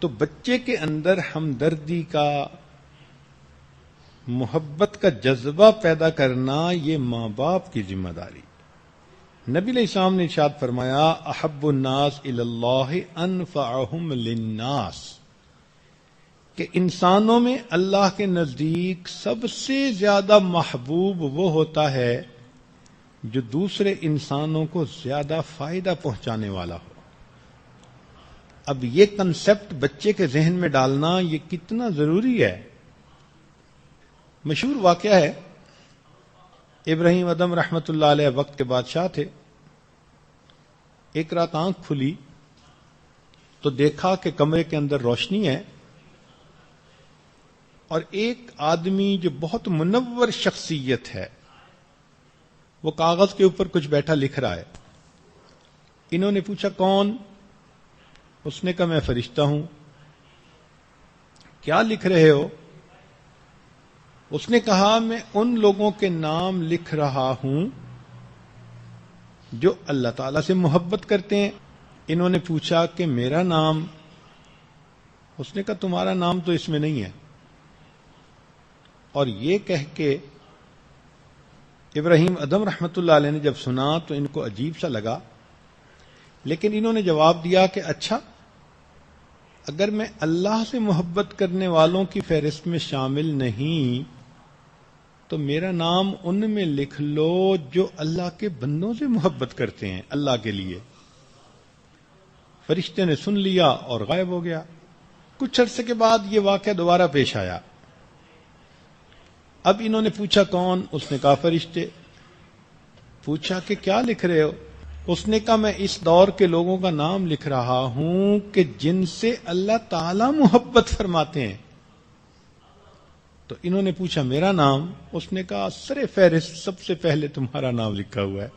تو بچے کے اندر ہمدردی کا، محبت کا جذبہ پیدا کرنا یہ ماں باپ کی ذمہ داری. نبی علیہ السلام نے ارشاد فرمایا احب الناس الی اللہ انفعہم للناس، کہ انسانوں میں اللہ کے نزدیک سب سے زیادہ محبوب وہ ہوتا ہے جو دوسرے انسانوں کو زیادہ فائدہ پہنچانے والا ہو. اب یہ کنسپٹ بچے کے ذہن میں ڈالنا یہ کتنا ضروری ہے. مشہور واقعہ ہے، ابراہیم ادم رحمت اللہ علیہ وقت کے بادشاہ تھے. ایک رات آنکھ کھلی تو دیکھا کہ کمرے کے اندر روشنی ہے اور ایک آدمی جو بہت منور شخصیت ہے وہ کاغذ کے اوپر کچھ بیٹھا لکھ رہا ہے. انہوں نے پوچھا کون؟ اس نے کہا میں فرشتہ ہوں. کیا لکھ رہے ہو؟ اس نے کہا میں ان لوگوں کے نام لکھ رہا ہوں جو اللہ تعالی سے محبت کرتے ہیں. انہوں نے پوچھا کہ میرا نام؟ اس نے کہا تمہارا نام تو اس میں نہیں ہے. اور یہ کہہ کے ابراہیم ادم رحمت اللہ علیہ نے جب سنا تو ان کو عجیب سا لگا، لیکن انہوں نے جواب دیا کہ اچھا، اگر میں اللہ سے محبت کرنے والوں کی فہرست میں شامل نہیں تو میرا نام ان میں لکھ لو جو اللہ کے بندوں سے محبت کرتے ہیں اللہ کے لیے. فرشتے نے سن لیا اور غائب ہو گیا. کچھ عرصے کے بعد یہ واقعہ دوبارہ پیش آیا. اب انہوں نے پوچھا کون؟ اس نے کہا فرشتے. پوچھا کہ کیا لکھ رہے ہو؟ اس نے کہا میں اس دور کے لوگوں کا نام لکھ رہا ہوں کہ جن سے اللہ تعالی محبت فرماتے ہیں. تو انہوں نے پوچھا میرا نام؟ اس نے کہا سر فہرست سب سے پہلے تمہارا نام لکھا ہوا ہے،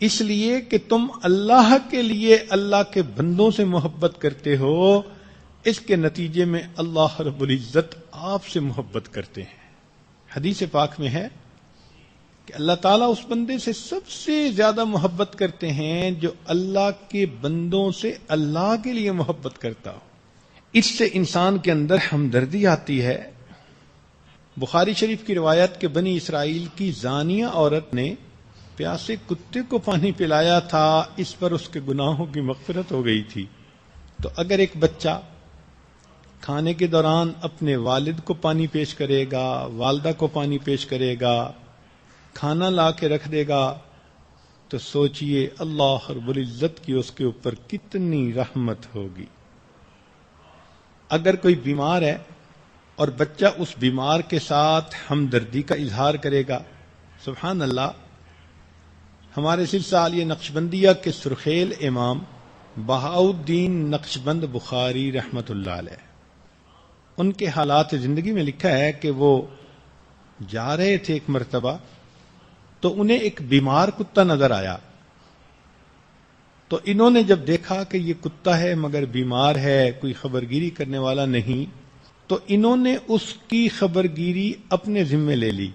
اس لیے کہ تم اللہ کے لیے اللہ کے بندوں سے محبت کرتے ہو، اس کے نتیجے میں اللہ رب العزت آپ سے محبت کرتے ہیں. حدیث پاک میں ہے کہ اللہ تعالیٰ اس بندے سے سب سے زیادہ محبت کرتے ہیں جو اللہ کے بندوں سے اللہ کے لیے محبت کرتا ہو. اس سے انسان کے اندر ہمدردی آتی ہے. بخاری شریف کی روایت کہ بنی اسرائیل کی زانیہ عورت نے پیاسے کتے کو پانی پلایا تھا، اس پر اس کے گناہوں کی مغفرت ہو گئی تھی. تو اگر ایک بچہ کھانے کے دوران اپنے والد کو پانی پیش کرے گا، والدہ کو پانی پیش کرے گا، کھانا لا کے رکھ دے گا، تو سوچئے اللہ رب العزت کی اس کے اوپر کتنی رحمت ہوگی. اگر کوئی بیمار ہے اور بچہ اس بیمار کے ساتھ ہمدردی کا اظہار کرے گا، سبحان اللہ. ہمارے سلسلہ عالیہ نقشبندیہ کے سرخیل امام بہاؤالدین نقشبند بخاری رحمت اللہ علیہ، ان کے حالات زندگی میں لکھا ہے کہ وہ جا رہے تھے ایک مرتبہ تو انہیں ایک بیمار کتا نظر آیا. تو انہوں نے جب دیکھا کہ یہ کتا ہے مگر بیمار ہے، کوئی خبرگیری کرنے والا نہیں، تو انہوں نے اس کی خبرگیری اپنے ذمے لے لی.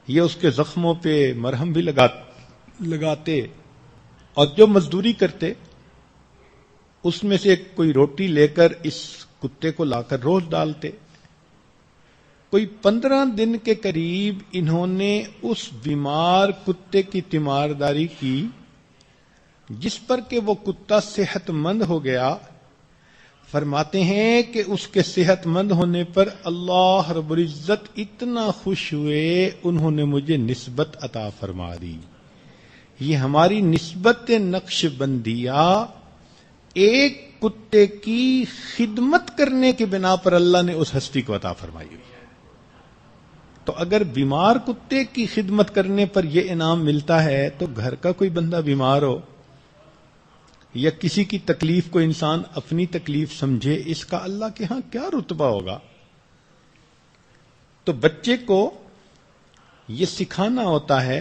یہ اس کے زخموں پہ مرہم بھی لگاتے اور جو مزدوری کرتے اس میں سے کوئی روٹی لے کر اس کتے کو لا کر روز ڈالتے. کوئی 15 دن کے قریب انہوں نے اس بیمار کتے کی تیمارداری کی، جس پر کہ وہ کتا صحت مند ہو گیا. فرماتے ہیں کہ اس کے صحت مند ہونے پر اللہ رب العزت اتنا خوش ہوئے انہوں نے مجھے نسبت عطا فرما دی. یہ ہماری نسبت نقش بندیہ ایک کتے کی خدمت کرنے کی بنا پر اللہ نے اس ہستی کو عطا فرمائی ہوئی ہے. تو اگر بیمار کتے کی خدمت کرنے پر یہ انعام ملتا ہے تو گھر کا کوئی بندہ بیمار ہو یا کسی کی تکلیف کو انسان اپنی تکلیف سمجھے، اس کا اللہ کے ہاں کیا رتبہ ہوگا. تو بچے کو یہ سکھانا ہوتا ہے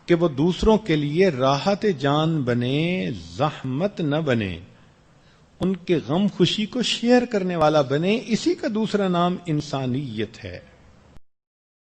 کہ وہ دوسروں کے لیے راحت جان بنے، زحمت نہ بنے، ان کے غم خوشی کو شیئر کرنے والا بنے. اسی کا دوسرا نام انسانیت ہے.